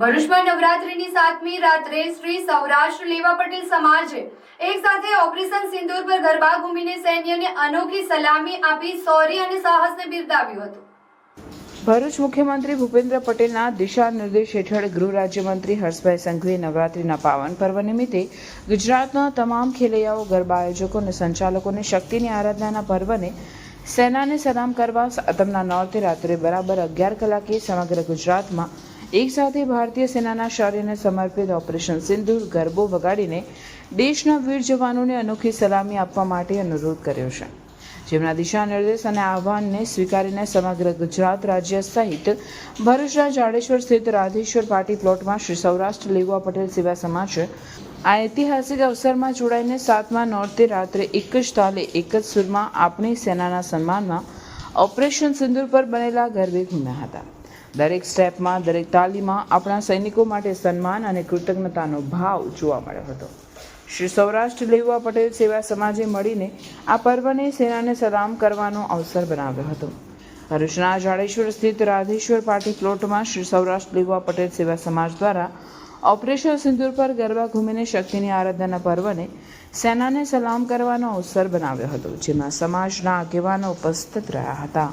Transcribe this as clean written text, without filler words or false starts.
ભરૂચમાં નવરાત્રિની 7મી રાત્રે શ્રી સૌરાષ્ટ્ર લેવા પટેલ સમાજે એક સાથે ઓપરેશન સિંદૂર પર ગરબા ઘૂમીને સૈન્યને અનોખી સલામી આપી શૌર્ય અને સાહસને બિરદાવ્યું હતું। ભરૂચ મુખ્યમંત્રી ભૂપેન્દ્ર પટેલના દિશા નિર્દેશ હેઠળ ગૃહ રાજ્યમંત્રી હર્ષભાઈ સંઘવીએ નવરાત્રિના પાવન પર્વ નિમિત્તે ગુજરાતના તમામ ખેલૈયાઓ, ગરબા આયોજકો અને સંચાલકોને શક્તિની આરાધનાના પર્વને સેનાને સલામ કરવા સાતમના નોરતે રાત્રે બરાબર 11 કલાકે સમગ્ર ગુજરાતમાં એક સાથે ભારતીય સેનાના શૌર્યને સમર્પિત ઓપરેશન સિંદૂર ગરબો વગાડીને દેશના વીર જવાનોને અનોખી સલામી આપવા માટે અનુરોધ કર્યો છે, જેમના દિશા નિર્દેશ અને આહ્વાનને સ્વીકારીને સમગ્ર ગુજરાત રાજ્ય સહિત ભરૂચના જાડેશ્વર સ્થિત રાધેશ્વર પાર્ટી પ્લોટમાં શ્રી સૌરાષ્ટ્ર લેવા પટેલ સેવા સમાજ આ ઐતિહાસિક અવસરમાં જોડાઈને 7મા નોરતે રાત્રે એક જ તાલે એક જ સુરમાં આપણી સેનાના સન્માનમાં ઓપરેશન સિંદૂર પર બનેલા ગરબે ઘૂમ્યા હતા। દરેક સ્ટેપમાં, દરેક તાલીમાં આપણા સૈનિકો માટે સન્માન અને કૃતજ્ઞતાનો ભાવ જોવા મળ્યો હતો। શ્રી સૌરાષ્ટ્ર લેવા પટેલ સેવા સમાજે મળીને આ પર્વને સેનાને સલામ કરવાનો અવસર બનાવ્યો હતો। ભરૂચના જાડેશ્વર સ્થિત રાધેશ્વર પાર્ટી પ્લોટમાં શ્રી સૌરાષ્ટ્ર લેવા પટેલ સેવા સમાજ દ્વારા ઓપરેશન સિંદૂર પર ગરબા ઘૂમીને શક્તિની આરાધનાના પર્વને સેનાને સલામ કરવાનો અવસર બનાવ્યો હતો, જેમાં સમાજના આગેવાનો ઉપસ્થિત રહ્યા હતા।